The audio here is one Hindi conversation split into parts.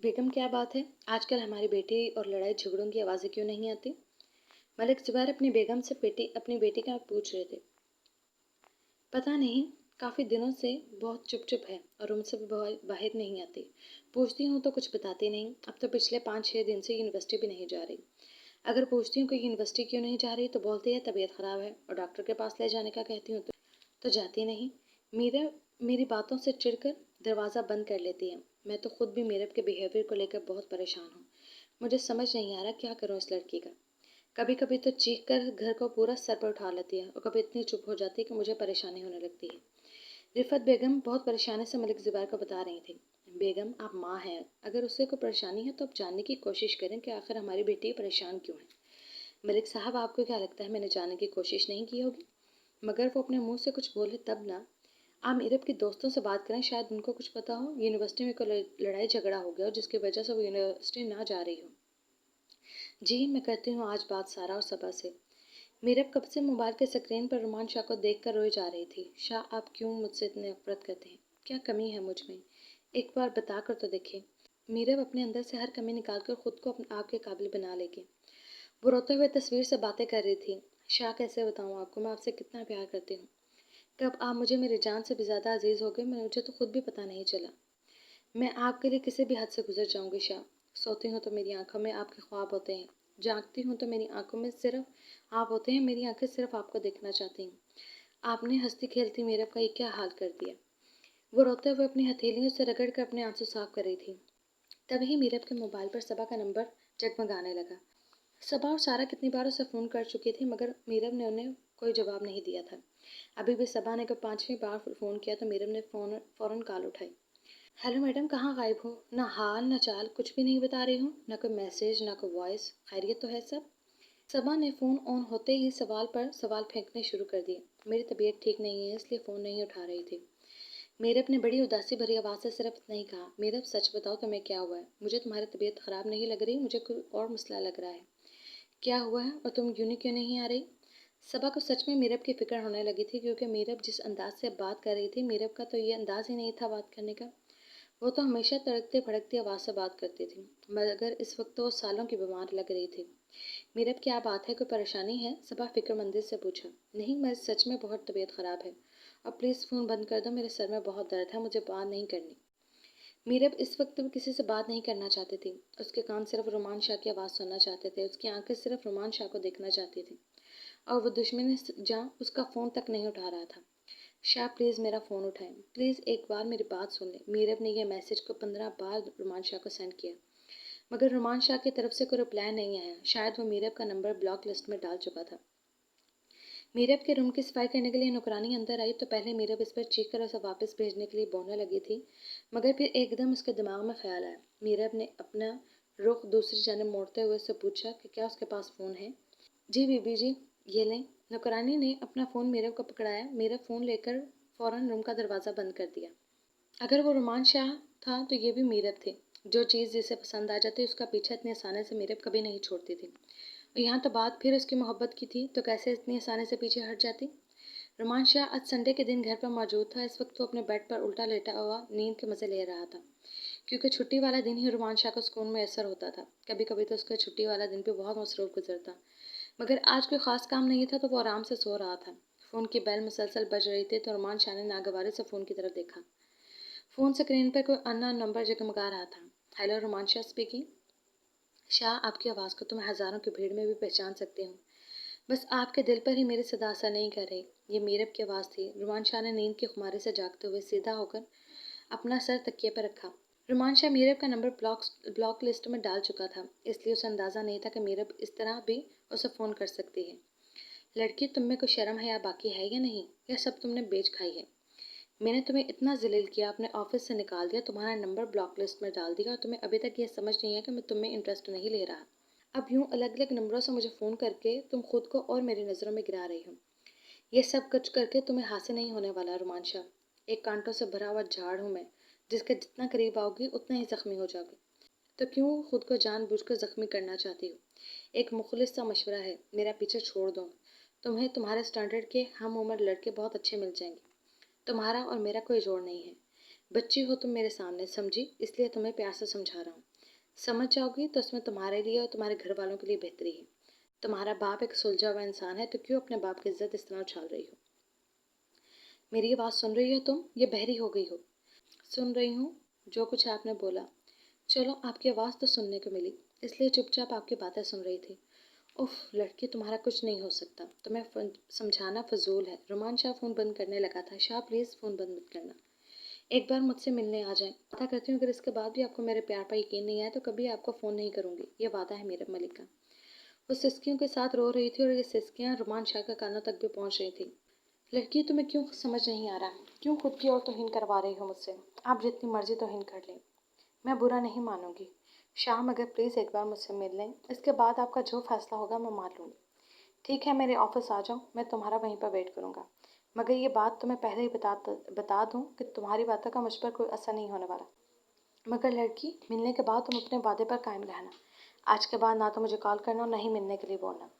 बेगम, क्या बात है? आजकल हमारी बेटी और लड़ाई झगड़ों की आवाज़ें क्यों नहीं आती? मलिक ज़ुबैर अपनी बेगम से अपनी बेटी का पूछ रहे थे। पता नहीं, काफ़ी दिनों से बहुत चुप चुप है और रूम से भी बाहर नहीं आती। पूछती हूँ तो कुछ बताती नहीं। अब तो पिछले 5-6 दिन से यूनिवर्सिटी भी नहीं जा रही। अगर पूछती हूँ कि यूनिवर्सिटी क्यों नहीं जा रही तो बोलती है तबीयत ख़राब है, और डॉक्टर के पास ले जाने का कहती हूँ तो जाती नहीं। मीरा मेरी बातों से चिढ़कर दरवाज़ा बंद कर लेती है। मैं तो खुद भी मीरब के बिहेवियर को लेकर बहुत परेशान हूँ। मुझे समझ नहीं आ रहा क्या करूँ इस लड़की का। कभी कभी तो चीख कर घर को पूरा सर पर उठा लेती है और कभी इतनी चुप हो जाती है कि मुझे परेशानी होने लगती है। रिफत बेगम बहुत परेशानी से मलिक ज़ुबैर को बता रही थी। बेगम, आप माँ हैं, अगर उससे कोई परेशानी है तो आप जानने की कोशिश करें कि आखिर हमारी बेटी परेशान क्यों है। मलिक साहब, आपको क्या लगता है मैंने जानने की कोशिश नहीं की होगी? मगर वो अपने मुंह से कुछ बोले तब ना। आप मीरब के दोस्तों से बात करें, शायद उनको कुछ पता हो। यूनिवर्सिटी में कोई लड़ाई झगड़ा हो गया हो जिसकी वजह से वो यूनिवर्सिटी ना जा रही हो। जी, मैं करती हूँ आज बात सारा और सबा से। मीरब कब से मोबाइल के स्क्रीन पर रुमान शाह को देखकर रोई जा रही थी। शाह, आप क्यों मुझसे इतने नफरत करते हैं? क्या कमी है मुझ में? एक बार बता कर तो देखें। मीरब अपने अंदर से हर कमी निकालकर खुद को अपने आप के काबिल बना लेगी। वो रोते हुए तस्वीर से बातें कर रही थी। शाह, कैसे बताऊँ आपको मैं आपसे कितना प्यार करती हूँ। कब आप मुझे मेरी जान से भी ज़्यादा अजीज़ हो गए, मुझे तो खुद भी पता नहीं चला। मैं आपके लिए किसी भी हद से गुजर जाऊंगी शाह। सोती हूँ तो मेरी आंखों में आपके ख्वाब होते हैं। जागती हूँ तो मेरी आंखों में सिर्फ आप होते हैं। मेरी आंखें सिर्फ आपको देखना चाहती हैं। आपने हंसती खेलती मेरे का ये क्या हाल कर दिया। वो रोते हुए अपनी हथेलियों से रगड़ कर अपने आंसू साफ कर रही थी। तभी मीरब के मोबाइल पर सबा का नंबर जगमगाने लगा। सबा और सारा कितनी बार उसे फ़ोन कर चुकी थी, मगर मीरब ने उन्हें कोई जवाब नहीं दिया था। अभी भी सबा ने जब 5वीं बार फ़ोन किया तो मीरब ने फ़ौरन कॉल उठाई। हेलो मैडम, कहाँ गायब हो? ना हाल ना चाल कुछ भी नहीं बता रही हूँ, ना कोई मैसेज ना कोई वॉइस। खैरियत तो है सब? सबा ने फ़ोन ऑन होते ही सवाल पर सवाल फेंकने शुरू कर दिए। मेरी तबीयत ठीक नहीं है इसलिए फ़ोन नहीं उठा रही थी। मीरब ने बड़ी उदासी भरी आवाज़ से सिर्फ इतना ही कहा। मीरब, सच बताओ तुम्हें क्या हुआ है? मुझे तुम्हारी तबीयत ख़राब नहीं लग रही, मुझे कोई और मसला लग रहा है। क्या हुआ है और तुम यूनी क्यों नहीं आ रही? सबा को सच में मीरब की फिक्र होने लगी थी, क्योंकि मीरब जिस अंदाज से बात कर रही थी, मीरब का तो ये अंदाज ही नहीं था बात करने का। वो तो हमेशा तड़कती भड़कती आवाज़ से बात करती थी, मगर इस वक्त तो वो सालों की बीमार लग रही थी। मीरब, क्या बात है, कोई परेशानी है? सबा फिक्रमंदी से पूछा। नहीं, मैं सच में बहुत तबीयत ख़राब है। अब प्लीज़ फ़ोन बंद कर दो, मेरे सर में बहुत दर्द है, मुझे बात नहीं करनी। मीरब इस वक्त भी किसी से बात नहीं करना चाहती थी। उसके कान सिर्फ रुमान शाह की आवाज़ सुनना चाहते थे, उसकी आंखें सिर्फ रुमान शाह को देखना चाहती थी, और वो दुश्मनी जहाँ उसका फ़ोन तक नहीं उठा रहा था। शाह, प्लीज़ मेरा फ़ोन उठाएं, प्लीज़ एक बार मेरी बात सुन लें। मीरब ने यह मैसेज को 15 बार रुमान शाह को सेंड किया, मगर रुमान शाह की तरफ से कोई रिप्लाई नहीं आया। शायद वो मीरब का नंबर ब्लॉक लिस्ट में डाल चुका था। मीरब के रूम की सफाई करने के लिए नौकरानी अंदर आई तो पहले मीरब इस पर चीख कर उसे वापस भेजने के लिए बोलने लगी थी, मगर फिर एकदम उसके दिमाग में ख्याल आया। मीरब ने अपना रुख दूसरी जानब मोड़ते हुए उससे पूछा कि क्या उसके पास फ़ोन है। जी बीबी जी, ये लें। नौकरानी ने अपना फ़ोन मीरब को पकड़ाया। मीरब फ़ोन लेकर फ़ौरन रूम का दरवाज़ा बंद कर दिया। अगर वो रुमान शाह था तो ये भी मीरब थे। जो चीज़ जिसे पसंद आ जाती उसका पीछा इतनी आसानी से मीरब कभी नहीं छोड़ती थी। यहाँ तो बात फिर उसकी मोहब्बत की थी, तो कैसे इतनी आसानी से पीछे हट जाती? रुमान शाह आज संडे के दिन घर पर मौजूद था। इस वक्त वो अपने बेड पर उल्टा लेटा हुआ नींद के मज़े ले रहा था, क्योंकि छुट्टी वाला दिन ही रुमान शाह को सुकून में असर होता था। कभी कभी तो उसका छुट्टी वाला दिन भी बहुत मसरूफ़ गुजरता, मगर आज कोई ख़ास काम नहीं था तो वो आराम से सो रहा था। फ़ोन की बेल मुसलसल बज रही थी तो रुमान शाह ने नागवारे से फ़ोन की तरफ देखा। फ़ोन स्क्रीन पर कोई अननोन नंबर जगमगा रहा था। Hello, Ruman Shah speaking. शाह, आपकी आवाज़ को तो मैं हज़ारों की भीड़ में भी पहचान सकती हूँ, बस आपके दिल पर ही मेरी सदा असर नहीं कर रही। ये मीरब की आवाज़ थी। रुमान शाह ने नींद की खुमारी से जागते हुए सीधा होकर अपना सर तकिए पर रखा। रुमान शाह मीरब का नंबर ब्लॉक लिस्ट में डाल चुका था, इसलिए उसे अंदाज़ा नहीं था कि मीरब इस तरह भी उसे फ़ोन कर सकती है। लड़की, तुम में कोई शर्म है या बाकी है या नहीं? यह सब तुमने बेच खाई है। मैंने तुम्हें इतना ज़लील किया, अपने ऑफिस से निकाल दिया, तुम्हारा नंबर ब्लॉक लिस्ट में डाल दिया, और तुम्हें अभी तक यह समझ नहीं है कि मैं तुम्हें इंटरेस्ट नहीं ले रहा। अब यूं अलग अलग नंबरों से मुझे फ़ोन करके तुम खुद को और मेरी नज़रों में गिरा रही हो। ये सब कुछ करके तुम्हें हासिल नहीं होने वाला रुमान शाह। एक कांटों से भरा हुआ झाड़ हूँ मैं, जिसके जितना करीब आओगी उतना ही ज़ख्मी हो जाओगी। तो क्यों खुद को जानबूझकर ज़ख्मी करना चाहती हो? एक मुखलिस सा मशवरा है, मेरा पीछे छोड़ दो। तुम्हें तुम्हारे स्टैंडर्ड के हम उम्र लड़के बहुत अच्छे मिल जाएंगे। तुम्हारा और मेरा कोई जोड़ नहीं है। बच्ची हो तुम मेरे सामने, समझी? इसलिए तुम्हें प्यार से समझा रहा हूँ। समझ जाओगी तो उसमें तुम्हारे लिए और तुम्हारे घर वालों के लिए बेहतरी है। तुम्हारा बाप एक सुलझा हुआ इंसान है, तो क्यों अपने बाप की इज्जत इस तरह उछाल रही हो? मेरी ये बात सुन रही हो तुम? ये बहरी हो गई हो? सुन रही हूँ, जो कुछ आपने बोला। चलो, आपकी आवाज़ तो सुनने को मिली, इसलिए चुपचाप आपकी बातें सुन रही थी। उफ लड़की, तुम्हारा कुछ नहीं हो सकता। तुम्हें समझाना फजूल है। रोमान शाह फ़ोन बंद करने लगा था। शाह प्लीज़ फ़ोन बंद मत करना। एक बार मुझसे मिलने आ जाएं। वादा करती हूँ अगर इसके बाद भी आपको मेरे प्यार पर यकीन नहीं आया तो कभी आपको फ़ोन नहीं करूँगी। ये वादा है मेरा मलिक का। वो सिसकियों के साथ रो रही थी और ये सिसकियाँ रोमान शाह के कानों तक भी पहुँच रही थी। लड़की, तुम्हें क्यों समझ नहीं आ रहा? क्यों खुद की ओर तौहीन करवा रही हो मुझसे? आप जितनी मर्जी तौहीन कर लें, मैं बुरा नहीं मानूंगी। शाम, अगर प्लीज़ एक बार मुझसे मिल लें, इसके बाद आपका जो फैसला होगा मैं मान लूँगी। ठीक है, मेरे ऑफिस आ जाओ, मैं तुम्हारा वहीं पर वेट करूँगा। मगर ये बात तुम्हें पहले ही बता दूँ कि तुम्हारी बातों का मुझ पर कोई असर नहीं होने वाला। मगर लड़की, मिलने के बाद तुम अपने वादे पर कायम रहना। आज के बाद ना तो मुझे कॉल करना और ना ही मिलने के लिए बोलना।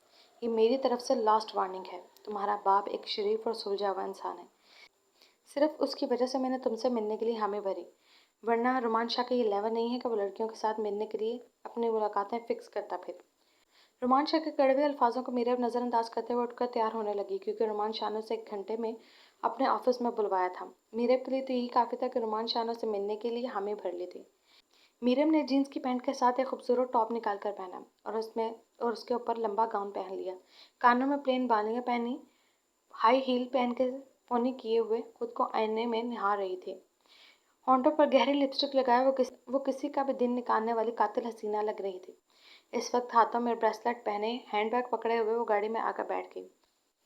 ये मेरी तरफ से लास्ट वार्निंग है। तुम्हारा बाप एक शरीफ और सुलझा हुआ इंसान है। सिर्फ उसकी वजह से मैंने तुमसे मिलने के लिए हामी भरी, वरना रोमान शाह का ये लेवल नहीं है कि वो लड़कियों के साथ मिलने के लिए अपनी मुलाकातें फिक्स करता फिर। रोमान शाह के कड़वे अल्फाजों को मीरा नज़रअंदाज करते हुए उठकर तैयार होने लगी, क्योंकि रोमान शाह ने उसे 1 घंटे में अपने ऑफिस में बुलवाया था। मीरब के लिए तो यही काफ़ी था कि रोमान शाह ने उसे मिलने के लिए हामी भर ली थी। मीरम ने जीन्स की पैंट के साथ एक खूबसूरत टॉप निकाल कर पहना और उसके ऊपर लंबा गाउन पहन लिया। कानों में प्लेन बालियाँ पहनी, हाई हील पहन के पोनी किए हुए खुद को आईने में निहार रही थी। होंठों पर गहरी लिपस्टिक लगाए वो किसी का भी दिन निकालने वाली कातिल हसीना लग रही थी। इस वक्त हाथों में ब्रेसलेट पहने, हैंडबैग पकड़े हुए वो गाड़ी में आकर बैठ गई।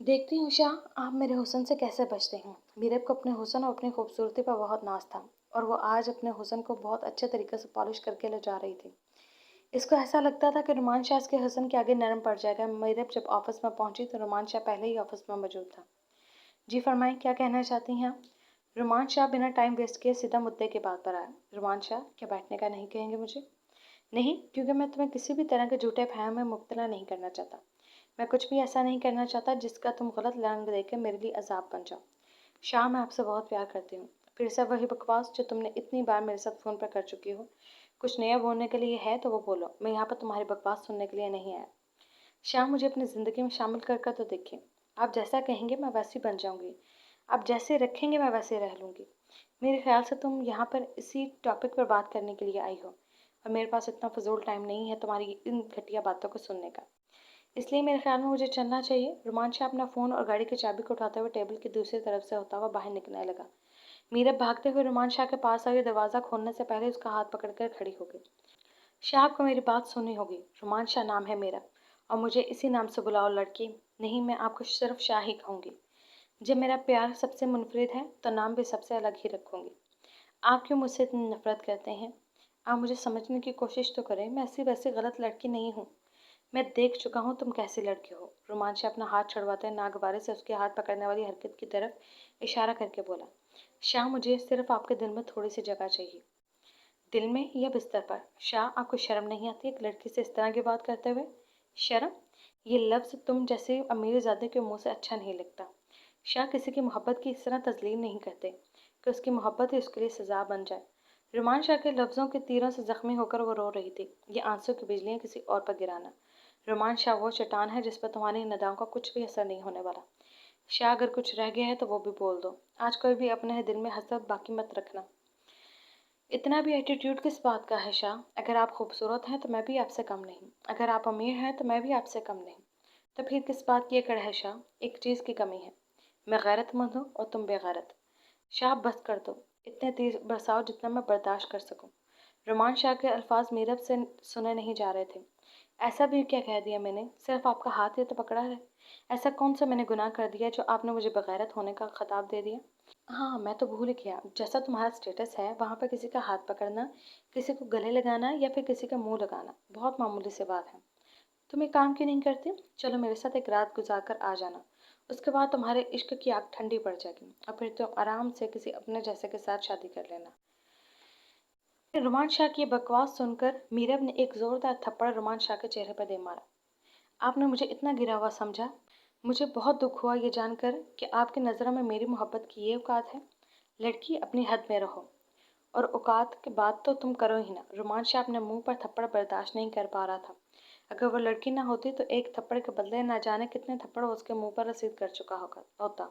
देखती हूँ शाह, आप मेरे हुस्न से कैसे बचते हैं। मीरब को अपने हुस्न और अपनी खूबसूरती पर बहुत नाज था, और वो आज अपने हुस्न को बहुत अच्छे तरीके से पॉलिश करके ले जा रही थी। इसको ऐसा लगता था कि रोमान शाह इसके हुस्न के आगे नरम पड़ जाएगा। मीरब जब ऑफिस में पहुंची तो रोमान शाह पहले ही ऑफिस में मौजूद था। जी फरमाएं, क्या कहना चाहती हैं आप? रोमान शाह बिना टाइम वेस्ट किए सीधा मुद्दे की बात पर आया। रोमान शाह, क्या बैठने का नहीं कहेंगे मुझे? नहीं, क्योंकि मैं तुम्हें किसी भी तरह के झूठे भय में मुब्तला नहीं करना चाहता। मैं कुछ भी ऐसा नहीं करना चाहता जिसका तुम गलत रंग देकर मेरे लिए अजाब बन जाओ। शाह, मैं आपसे बहुत प्यार करती हूँ। फिर से वही बकवास जो तुमने इतनी बार मेरे साथ फ़ोन पर कर चुकी हो। कुछ नया बोलने के लिए है तो वो बोलो। मैं यहाँ पर तुम्हारी बकवास सुनने के लिए नहीं आया। शाह, मुझे अपनी ज़िंदगी में शामिल कर तो देखिए। आप जैसा कहेंगे मैं वैसी बन जाऊँगी। आप जैसे रखेंगे मैं वैसे रह लूँगी। मेरे ख्याल से तुम यहाँ पर इसी टॉपिक पर बात करने के लिए आई हो, और मेरे पास इतना फजूल टाइम नहीं है तुम्हारी इन घटिया बातों को सुनने का। इसलिए मेरे ख्याल में मुझे चलना चाहिए। रोमान शाह अपना फ़ोन और गाड़ी की चाबी को उठाते हुए टेबल की दूसरी तरफ से होता हुआ बाहर निकलने लगा। मीरब भागते हुए रोमान शाह के पास आई, दरवाज़ा खोलने से पहले उसका हाथ पकड़कर खड़ी हो गई। शाह, आपको मेरी बात सुननी होगी। रोमान शाह नाम है मेरा, और मुझे इसी नाम से बुलाओ लड़की। नहीं, मैं आपको सिर्फ शाह ही कहूँगी। जब मेरा प्यार सबसे मुनफरिद है तो नाम भी सबसे अलग ही रखूँगी। आप क्यों मुझसे इतनी नफरत करते हैं? आप मुझे समझने की कोशिश तो करें। मैं ऐसी वैसी गलत लड़की नहीं हूँ। मैं देख चुका हूँ तुम कैसी लड़की हो। रोमान शाह अपना हाथ छुड़वाते नागवारे से उसके हाथ पकड़ने वाली हरकत की तरफ इशारा करके बोला। शाह, मुझे सिर्फ आपके दिल में थोड़ी सी जगह चाहिए। दिल में या बिस्तर पर? शाह, आपको शर्म नहीं आती एक लड़की से इस तरह की बात करते हुए? शर्म? ये लफ्ज़ तुम जैसे अमीरजादे के मुंह से अच्छा नहीं लगता। शाह, किसी की मोहब्बत की इस तरह तस्लीम नहीं करते कि उसकी मोहब्बत ही उसके लिए सज़ा बन जाए। रुमान शाह के लफ्ज़ों के तीरों से ज़ख्मी होकर वो रो रही थी। ये आंसू की बिजलियाँ किसी और पर गिराना। रुमान शाह वो चट्टान है जिस पर तुम्हारी नदाओं का कुछ भी असर नहीं होने वाला। शाह, अगर कुछ रह गया है तो वो भी बोल दो। आज कोई भी अपने दिल में हसद बाकी मत रखना। इतना भी एटीट्यूड किस बात का है शाह? अगर आप खूबसूरत हैं तो मैं भी आपसे कम नहीं। अगर आप अमीर हैं तो मैं भी आपसे कम नहीं। तो फिर किस बात की अकड़ है शाह? एक चीज़ की कमी है। मैं गैरतमंद हूँ और तुम बेगैरत। शाह, बस कर दो। इतने तेज बरसाओ जितना मैं बर्दाश्त कर सकूं। रुमान शाह के अल्फाज मीरब से सुने नहीं जा रहे थे। ऐसा भी क्या कह दिया मैंने? सिर्फ आपका हाथ ही तो पकड़ा है। ऐसा कौन सा मैंने गुनाह कर दिया जो आपने मुझे बगैरत होने का खिताब दे दिया? हाँ, मैं तो भूल गया। जैसा तुम्हारा स्टेटस है वहाँ पर किसी का हाथ पकड़ना, किसी को गले लगाना या फिर किसी का मुंह लगाना बहुत मामूली सी बात है। तुम एक काम क्यों नहीं करती? चलो मेरे साथ एक रात गुजार कर आ जाना। उसके बाद तुम्हारे इश्क की आग ठंडी पड़ जाएगी और फिर तुम आराम से किसी अपने जैसे के साथ शादी कर लेना। रुमान शाह की बकवास सुनकर मीरब ने एक जोरदार थप्पड़ रुमान शाह के चेहरे पर दे मारा। आपने मुझे इतना गिरा हुआ समझा? मुझे बहुत दुख हुआ ये जानकर कि आपकी नज़रों में मेरी मोहब्बत की ये औकात है। लड़की, अपनी हद में रहो। और औकात की बात तो तुम करो ही ना। रुमान शाह अपने मुंह पर थप्पड़ बर्दाश्त नहीं कर पा रहा था। अगर वो लड़की ना होती तो एक थप्पड़ के बदले ना जाने कितने थप्पड़ वो उसके मुंह पर रसीद कर चुका होता।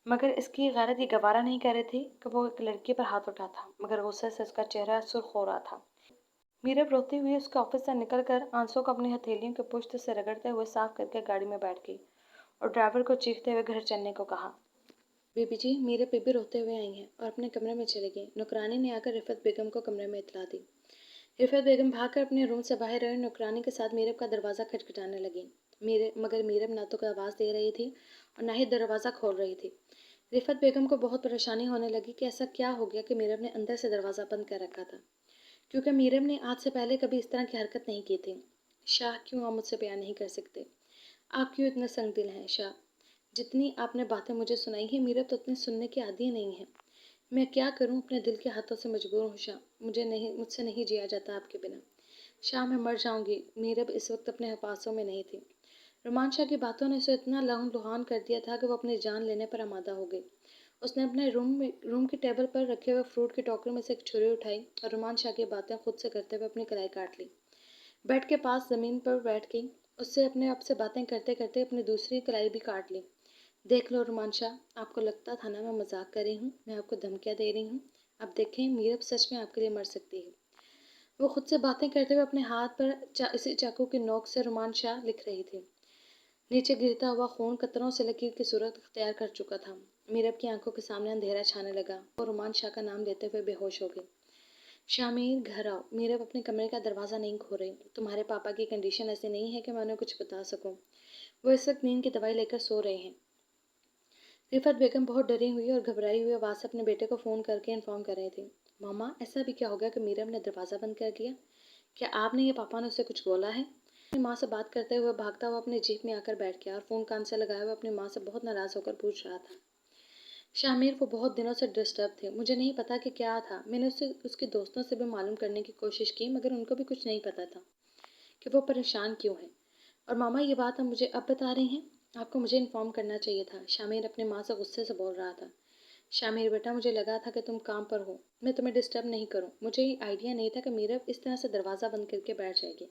मगर इसकी गैरत ये गवारा नहीं कर रही थी कि वो एक लड़की पर हाथ उठा था। मगर गुस्से से उसका चेहरा सुर्ख हो रहा था। मीरब रोती हुई उसके ऑफिस से निकलकर आंसू को अपनी हथेलियों के पुष्ट से रगड़ते हुए साफ करके गाड़ी में बैठ गई और ड्राइवर को चीखते हुए घर चलने को कहा। बीबी जी, मीरब बीबी रोते हुए आई हैं और अपने कमरे में चली गई। नौकरानी ने आकर रिफत बेगम को कमरे में इतला दी। रिफत बेगम भागकर अपने रूम से बाहर आई। नौकरानी के साथ मीरब का दरवाज़ा खटखटाने लगी। मगर मीरब ना तो आवाज़ दे रही थी और ना ही दरवाज़ा खोल रही थी। रिफत बेगम को बहुत परेशानी होने लगी कि ऐसा क्या हो गया कि मीरब ने अंदर से दरवाज़ा बंद कर रखा था, क्योंकि मीरब ने आज से पहले कभी इस तरह की हरकत नहीं की थी। शाह, क्यों आप मुझसे बयान नहीं कर सकते? आप क्यों इतने संगदिल हैं शाह? जितनी आपने बातें मुझे सुनाई हैं, मीरब तो उतनी सुनने की आदी नहीं है। मैं क्या करूं? अपने दिल के हाथों से मजबूर हूँ शाह। मुझसे नहीं जिया जाता आपके बिना। शाह, मैं मर जाऊंगी। मीरब इस वक्त अपने हपासों में नहीं थी। रुमान शाह की बातों ने उसे इतना लहूलुहान कर दिया था कि वो अपनी जान लेने पर आमादा हो गई। उसने अपने रूम की टेबल पर रखे हुए फ्रूट की टोकरी में से एक छुरी उठाई और रुमान शाह की बातें खुद से करते हुए अपनी कलाई काट ली। बेड के पास ज़मीन पर बैठ गई। उससे अपने आप से बातें करते करते अपनी दूसरी कलाई भी काट ली। देख लो रुमान शाह, आपको लगता था ना मैं मजाक कर रही हूँ, मैं आपको धमकियाँ दे रही हूँ। अब देखें, मीरब सच में आपके लिए मर सकती है। वो खुद से बातें करते हुए अपने हाथ पर इसी चाकू की नोक से रुमान शाह लिख रही थी। नीचे गिरता हुआ खून कतरों से लकीर की सूरत अख्तियार कर चुका था। मीरब की आंखों के सामने अंधेरा छाने लगा और रुमान शाह का नाम लेते हुए बेहोश हो गई। शामिर, घर आओ। मीरब अपने कमरे का दरवाज़ा नहीं खो रही। तुम्हारे पापा की कंडीशन ऐसी नहीं है कि मैं उन्हें कुछ बता सकूं। वो इस वक्त नींद की दवाई लेकर सो रहे हैं। रिफत बेगम बहुत डरी हुई और घबराई हुई आवाज़ से अपने बेटे को फ़ोन करके इन्फॉर्म कर रहे थे। मामा, ऐसा भी क्या हो गया कि मीरब ने दरवाज़ा बंद कर दिया? क्या आपने या पापा ने उससे कुछ बोला है? अपनी माँ से बात करते हुए भागता हुआ अपने जीप में आकर बैठ गया और फ़ोन कान से लगाए हुए अपनी माँ से बहुत नाराज़ होकर पूछ रहा था। शामिर, वो बहुत दिनों से डिस्टर्ब थे। मुझे नहीं पता कि क्या था। मैंने उसके दोस्तों से भी मालूम करने की कोशिश की, मगर उनको भी कुछ नहीं पता था कि वो परेशान क्यों है। और मामा, ये बात आप मुझे अब बता रही हैं? आपको मुझे इन्फॉर्म करना चाहिए था। शामिर अपनी माँ से गुस्से से बोल रहा था। शामिर बेटा, मुझे लगा था कि तुम काम पर हो, मैं तुम्हें डिस्टर्ब नहीं करूं। मुझे ये आइडिया नहीं था कि मीरब इस तरह से दरवाज़ा बंद करके बैठ जाएगी।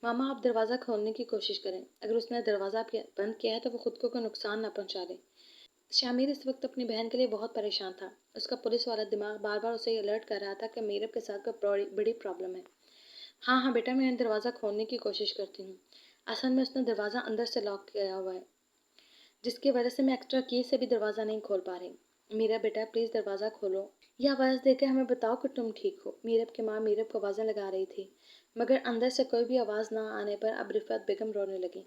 मामा, आप दरवाज़ा खोलने की कोशिश करें। अगर उसने दरवाज़ा बंद किया है तो वो खुद को कोई नुकसान ना पहुंचा ले। शामिर इस वक्त अपनी बहन के लिए बहुत परेशान था। उसका पुलिस वाला दिमाग बार बार उसे अलर्ट कर रहा था कि मीरब के साथ कोई बड़ी प्रॉब्लम है। हाँ हाँ बेटा, मैं दरवाज़ा खोलने की कोशिश करती हूँ। असल में उसने दरवाज़ा अंदर से लॉक किया हुआ है, जिसकी वजह से मैं एक्स्ट्रा की से भी दरवाज़ा नहीं खोल पा रही। मेरा बेटा, प्लीज़ दरवाज़ा खोलो या आवाज़ देकर हमें बताओ कि तुम ठीक हो। मीरब की माँ मीरब को आवाज़ें लगा रही थी, मगर अंदर से कोई भी आवाज़ ना आने पर अब रिफत बेगम रोने लगी।